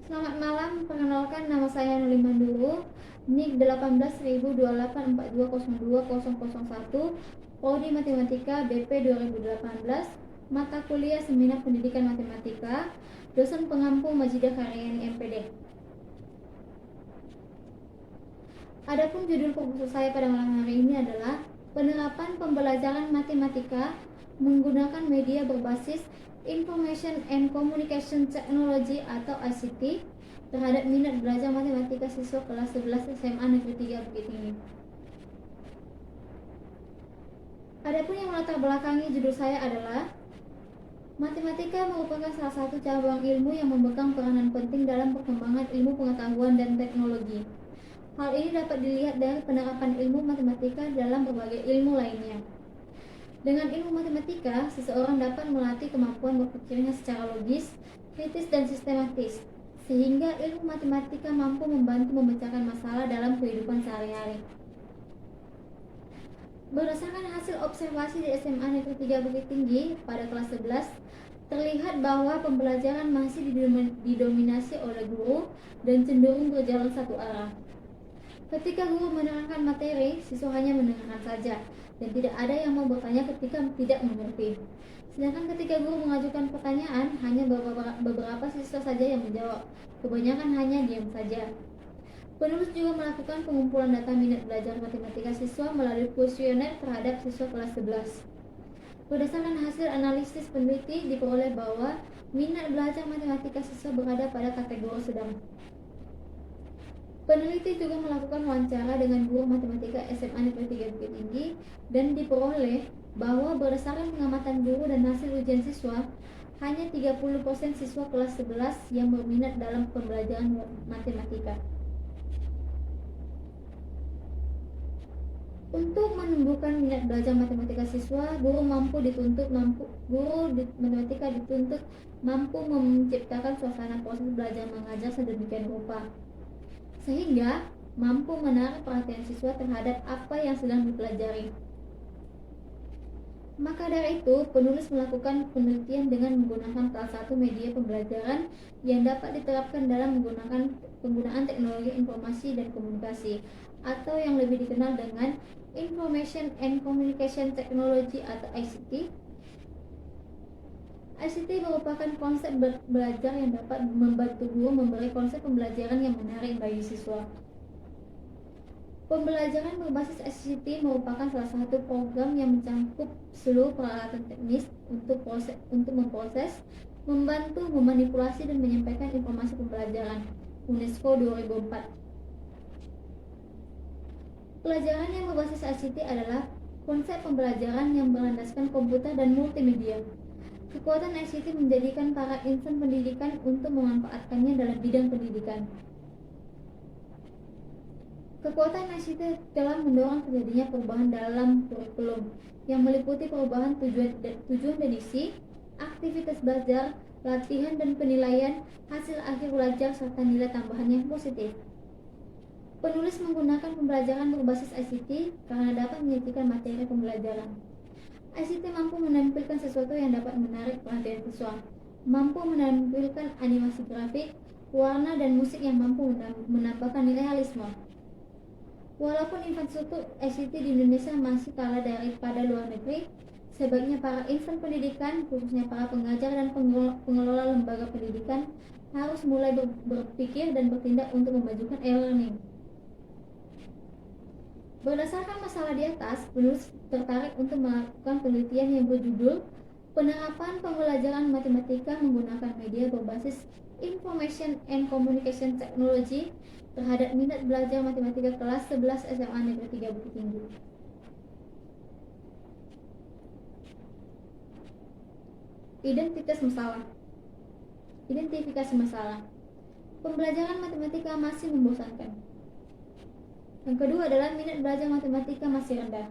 Selamat malam, perkenalkan nama saya Nuliman dulu, NIK 18.2842020001, Prodi Matematika BP 2018, mata kuliah Seminar Pendidikan Matematika, dosen pengampu Majidah Karyani MPD. Adapun judul proposal saya pada malam hari ini adalah penerapan pembelajaran matematika menggunakan media berbasis Information and Communication Technology atau ICT terhadap minat belajar matematika siswa kelas 11 SMA Negeri 3 Bukit Tinggi. Adapun yang melatar belakangi judul saya adalah matematika merupakan salah satu cabang ilmu yang memegang peranan penting dalam perkembangan ilmu pengetahuan dan teknologi. Hal ini dapat dilihat dari penerapan ilmu matematika dalam berbagai ilmu lainnya. Dengan ilmu matematika, seseorang dapat melatih kemampuan berpikirnya secara logis, kritis, dan sistematis, sehingga ilmu matematika mampu membantu memecahkan masalah dalam kehidupan sehari-hari. Berdasarkan hasil observasi di SMA Negeri 3 Bukit Tinggi pada kelas 11, terlihat bahwa pembelajaran masih didominasi oleh guru dan cenderung berjalan satu arah. Ketika guru menerangkan materi, siswa hanya mendengarkan saja dan tidak ada yang mau bertanya ketika tidak mengerti. Sedangkan ketika guru mengajukan pertanyaan, hanya beberapa siswa saja yang menjawab. Kebanyakan hanya diam saja. Penulis juga melakukan pengumpulan data minat belajar matematika siswa melalui kuesioner terhadap siswa kelas 11. Berdasarkan hasil analisis peneliti, diperoleh bahwa minat belajar matematika siswa berada pada kategori sedang. Peneliti juga melakukan wawancara dengan guru matematika SMA Negeri 3 Bukit Tinggi dan diperoleh bahwa berdasarkan pengamatan guru dan hasil ujian siswa, hanya 30% siswa kelas 11 yang berminat dalam pembelajaran matematika. Untuk menumbuhkan minat belajar matematika siswa, guru matematika dituntut mampu menciptakan suasana proses belajar mengajar sedemikian rupa sehingga mampu menarik perhatian siswa terhadap apa yang sedang dipelajari. Maka dari itu, penulis melakukan penelitian dengan menggunakan salah satu media pembelajaran yang dapat diterapkan dalam penggunaan teknologi informasi dan komunikasi, atau yang lebih dikenal dengan Information and Communication Technology atau ICT. ICT merupakan konsep belajar yang dapat membantu guru memberi konsep pembelajaran yang menarik bagi siswa. Pembelajaran berbasis ICT merupakan salah satu program yang mencakup seluruh peralatan teknis untuk memproses, membantu, memanipulasi, dan menyampaikan informasi pembelajaran. UNESCO 2004. Pelajaran yang berbasis ICT adalah konsep pembelajaran yang berlandaskan komputer dan multimedia. Kekuatan ICT menjadikan para insan pendidikan untuk memanfaatkannya dalam bidang pendidikan. Kekuatan ICT telah mendorong terjadinya perubahan dalam kurikulum yang meliputi perubahan tujuan dan isi, aktivitas belajar, latihan dan penilaian, hasil akhir belajar, serta nilai tambahan yang positif. Penulis menggunakan pembelajaran berbasis ICT karena dapat menyajikan materi pembelajaran. ICT mampu menampilkan sesuatu yang dapat menarik perhatian siswa, mampu menampilkan animasi grafik, warna, dan musik yang mampu menambahkan nilai realisme. Walaupun infrastruktur ICT di Indonesia masih kalah daripada luar negeri, sebaiknya para insan pendidikan, khususnya para pengajar dan pengelola lembaga pendidikan, harus mulai berpikir dan bertindak untuk memajukan e-learning. Berdasarkan masalah di atas, penulis tertarik untuk melakukan penelitian yang berjudul Penerapan Pembelajaran Matematika Menggunakan Media Berbasis Information and Communication Technology terhadap minat belajar matematika kelas 11 SMA Negeri 3 Bukit Tinggi. Identifikasi masalah. Pembelajaran matematika masih membosankan. Yang kedua adalah minat belajar matematika masih rendah.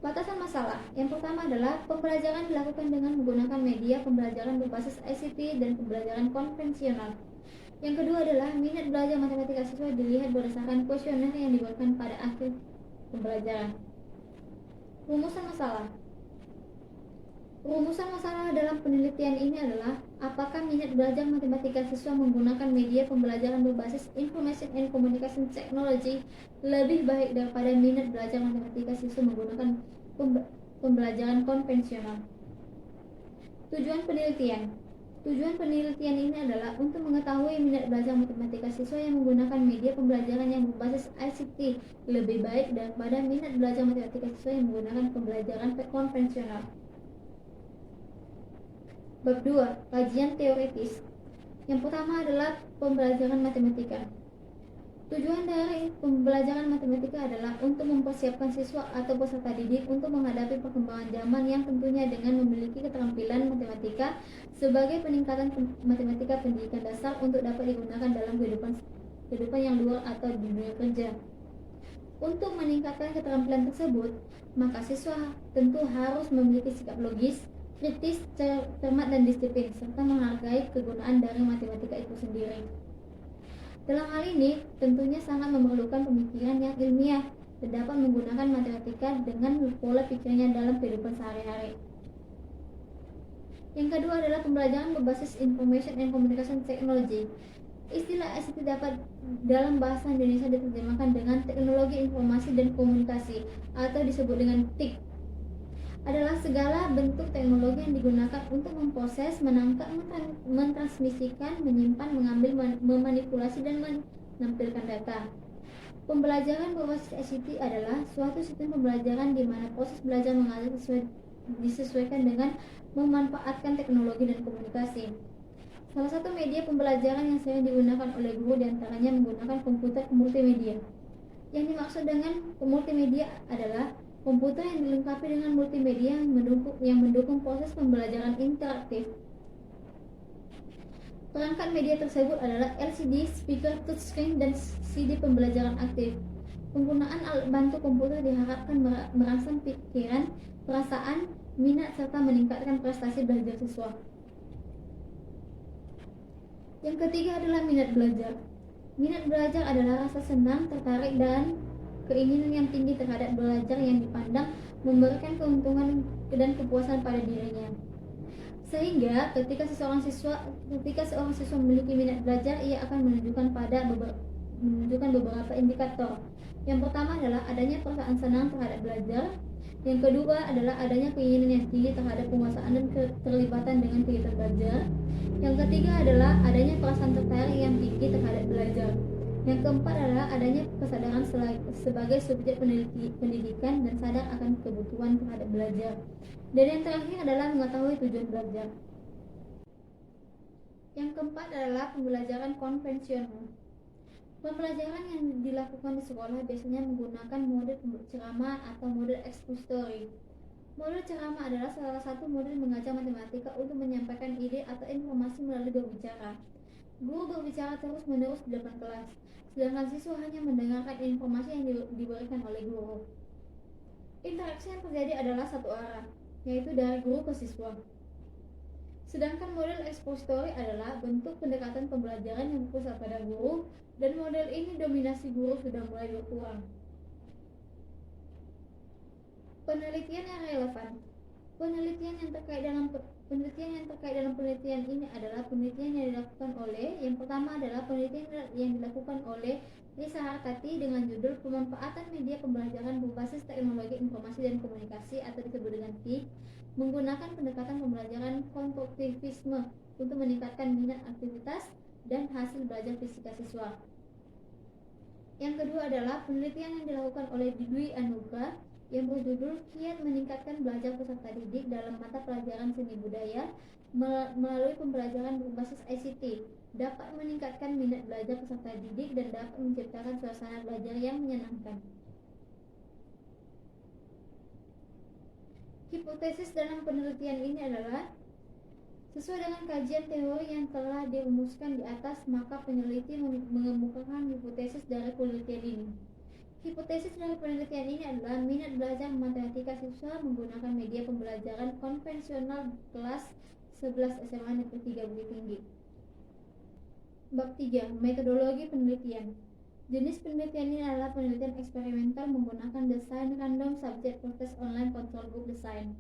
Batasan masalah. Yang pertama adalah pembelajaran dilakukan dengan menggunakan media pembelajaran berbasis ICT dan pembelajaran konvensional. Yang kedua adalah minat belajar matematika siswa dilihat berdasarkan kuesioner yang diberikan pada akhir pembelajaran. Rumusan masalah. Rumusan masalah dalam penelitian ini adalah apakah minat belajar matematika siswa menggunakan media pembelajaran berbasis Information and Communication Technology lebih baik daripada minat belajar matematika siswa menggunakan pembelajaran konvensional. Tujuan penelitian. Tujuan penelitian ini adalah untuk mengetahui minat belajar matematika siswa yang menggunakan media pembelajaran yang berbasis ICT lebih baik daripada minat belajar matematika siswa yang menggunakan pembelajaran konvensional. Bab 2. Kajian teoritis. Yang pertama adalah pembelajaran matematika. Tujuan dari pembelajaran matematika adalah untuk mempersiapkan siswa atau peserta didik untuk menghadapi perkembangan zaman yang tentunya dengan memiliki keterampilan matematika sebagai peningkatan matematika pendidikan dasar untuk dapat digunakan dalam kehidupan yang luar atau di dunia kerja. Untuk meningkatkan keterampilan tersebut, maka siswa tentu harus memiliki sikap logis, kritis, cermat dan disiplin, serta menghargai kegunaan dari matematika itu sendiri. Dalam hal ini, tentunya sangat memerlukan pemikiran yang ilmiah dan dapat menggunakan matematika dengan pola pikirnya dalam kehidupan sehari-hari. Yang kedua adalah pembelajaran berbasis Information and Communication Technology. Istilah ICT dapat dalam bahasa Indonesia diterjemahkan dengan teknologi informasi dan komunikasi atau disebut dengan TIK. Adalah segala bentuk teknologi yang digunakan untuk memproses, menangkap, mentransmisikan, menyimpan, mengambil, memanipulasi, dan menampilkan data. Pembelajaran berbasis ICT adalah suatu sistem pembelajaran di mana proses belajar mengajar disesuaikan dengan memanfaatkan teknologi dan komunikasi. Salah satu media pembelajaran yang sering digunakan oleh guru diantaranya menggunakan komputer multimedia. Yang dimaksud dengan multimedia adalah komputer yang dilengkapi dengan multimedia yang mendukung proses pembelajaran interaktif. Perangkat media tersebut adalah LCD, speaker, touchscreen, dan CD pembelajaran aktif. Penggunaan alat bantu komputer diharapkan merangsang pikiran, perasaan, minat, serta meningkatkan prestasi belajar siswa. Yang ketiga adalah minat belajar. Minat belajar adalah rasa senang, tertarik, dan keinginan yang tinggi terhadap belajar yang dipandang memberikan keuntungan dan kepuasan pada dirinya. Sehingga ketika seorang siswa memiliki minat belajar, ia akan menunjukkan beberapa indikator. Yang pertama adalah adanya perasaan senang terhadap belajar. Yang kedua adalah adanya keinginan yang tinggi terhadap penguasaan dan keterlibatan dengan kegiatan belajar. Yang ketiga adalah adanya perasaan tertarik yang tinggi terhadap belajar. Yang keempat adalah adanya kesadaran sebagai subjek pendidikan dan sadar akan kebutuhan terhadap belajar. Dan yang terakhir adalah mengetahui tujuan belajar. Yang keempat adalah pembelajaran konvensional. Pembelajaran yang dilakukan di sekolah biasanya menggunakan model ceramah atau model expository. Model ceramah adalah salah satu model mengajar matematika untuk menyampaikan ide atau informasi melalui berbicara. Guru berbicara terus-menerus di depan kelas, sedangkan siswa hanya mendengarkan informasi yang diberikan oleh guru. Interaksi yang terjadi adalah satu arah, yaitu dari guru ke siswa. Sedangkan model expository adalah bentuk pendekatan pembelajaran yang berpusat pada guru, dan model ini dominasi guru sudah mulai berkurang. Penelitian yang relevan. Penelitian yang terkait dalam penelitian ini adalah penelitian yang dilakukan oleh, yang pertama adalah penelitian yang dilakukan oleh Lisa Harkati dengan judul Pemanfaatan Media Pembelajaran Berbasis Teknologi Informasi dan Komunikasi atau disebut dengan TIK, menggunakan pendekatan pembelajaran konstruktivisme untuk meningkatkan minat aktivitas dan hasil belajar fisika siswa. Yang kedua adalah penelitian yang dilakukan oleh Dwi Anugrah yang berjudul Kiat Meningkatkan Belajar Peserta Didik dalam Mata Pelajaran Seni Budaya melalui pembelajaran berbasis ICT, dapat meningkatkan minat belajar peserta didik dan dapat menciptakan suasana belajar yang menyenangkan. Hipotesis dalam penelitian ini adalah sesuai dengan kajian teori yang telah dirumuskan di atas, maka peneliti mengemukakan hipotesis dari penelitian ini. Hipotesis dari penelitian ini adalah minat belajar matematika siswa menggunakan media pembelajaran konvensional kelas 11 SMA Negeri 3 Bukit Tinggi. Bab 3. Metodologi penelitian. Jenis penelitian ini adalah penelitian eksperimental menggunakan desain random subject process online control group design.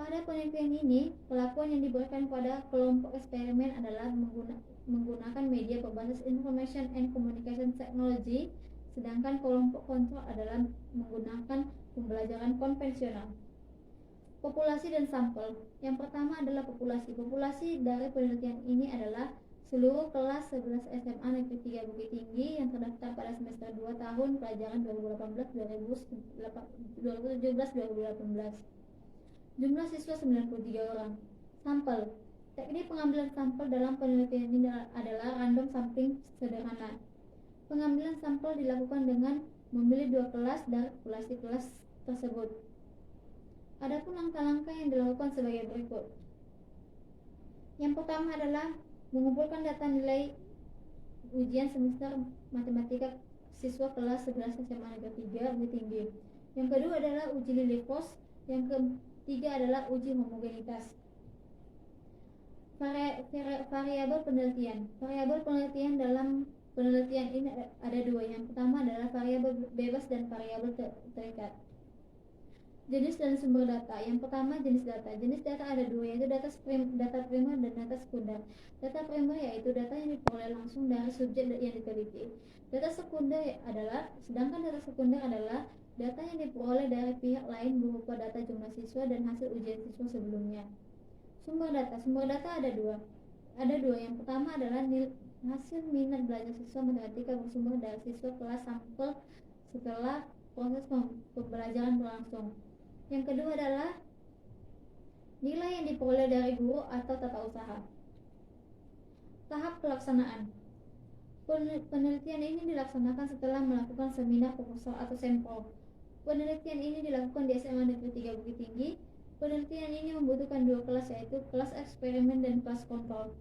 Pada penelitian ini, perlakuan yang diberikan pada kelompok eksperimen adalah menggunakan media berbasis Information and Communication Technology, sedangkan kelompok kontrol adalah menggunakan pembelajaran konvensional. Populasi dan sampel. Yang pertama adalah populasi. Populasi dari penelitian ini adalah seluruh kelas 11 SMA Negeri 3 Bukit Tinggi yang terdaftar pada semester 2 tahun pelajaran 2017-2018. Jumlah siswa 93 orang. Sampel. Teknik pengambilan sampel dalam penelitian ini adalah random sampling sederhana. Pengambilan sampel dilakukan dengan memilih 2 kelas dari populasi kelas tersebut. Adapun langkah-langkah yang dilakukan sebagai berikut. Yang pertama adalah mengumpulkan data nilai ujian semester matematika siswa kelas 11 SMA Negeri 3 Bukit Tinggi. Yang kedua adalah uji Lilipos. Yang ketiga adalah uji homogenitas. Variabel penelitian. Variabel penelitian dalam penelitian ini ada dua. Yang pertama adalah variabel bebas dan variabel terikat. Jenis dan sumber data. Yang pertama jenis data. Jenis data ada dua, yaitu data primer dan data sekunder. Data primer yaitu data yang diperoleh langsung dari subjek yang diteliti. Data sekunder adalah data yang diperoleh dari pihak lain berupa data jumlah siswa dan hasil ujian siswa sebelumnya. Sumber data. Sumber data ada dua. Yang pertama adalah hasil minat belajar siswa matematika bersumber dari siswa kelas sampel setelah proses pembelajaran berlangsung. Yang kedua adalah nilai yang diperoleh dari guru atau tata usaha. Tahap pelaksanaan. Penelitian ini dilaksanakan setelah melakukan seminar proposal atau sampel. Penelitian ini dilakukan di SMA Negeri 3 Bukit Tinggi. Penelitian ini membutuhkan dua kelas, yaitu kelas eksperimen dan kelas kontrol.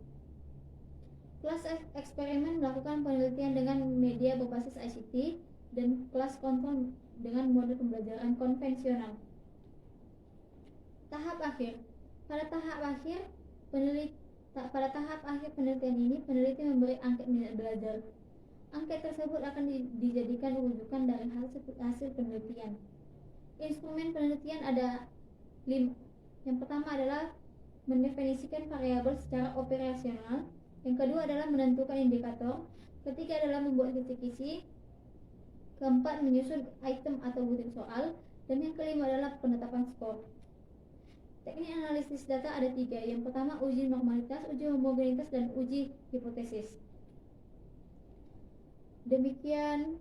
Kelas eksperimen melakukan penelitian dengan media berbasis ICT dan kelas kontrol dengan mode pembelajaran konvensional. Tahap akhir. Pada tahap akhir penelitian ini, peneliti memberi angket minat belajar. Angket tersebut akan dijadikan rujukan dari hasil penelitian. Instrumen penelitian ada 5. Yang pertama adalah mendefinisikan variabel secara operasional. Yang kedua adalah menentukan indikator. Ketiga adalah membuat kisi-kisi. Keempat, menyusun item atau butir soal. Dan yang kelima adalah penetapan skor. Teknik analisis data ada 3. Yang pertama uji normalitas, uji homogenitas, dan uji hipotesis. Demikian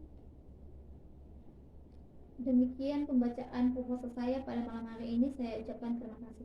pembacaan proposal saya pada malam hari ini. Saya ucapkan terima kasih.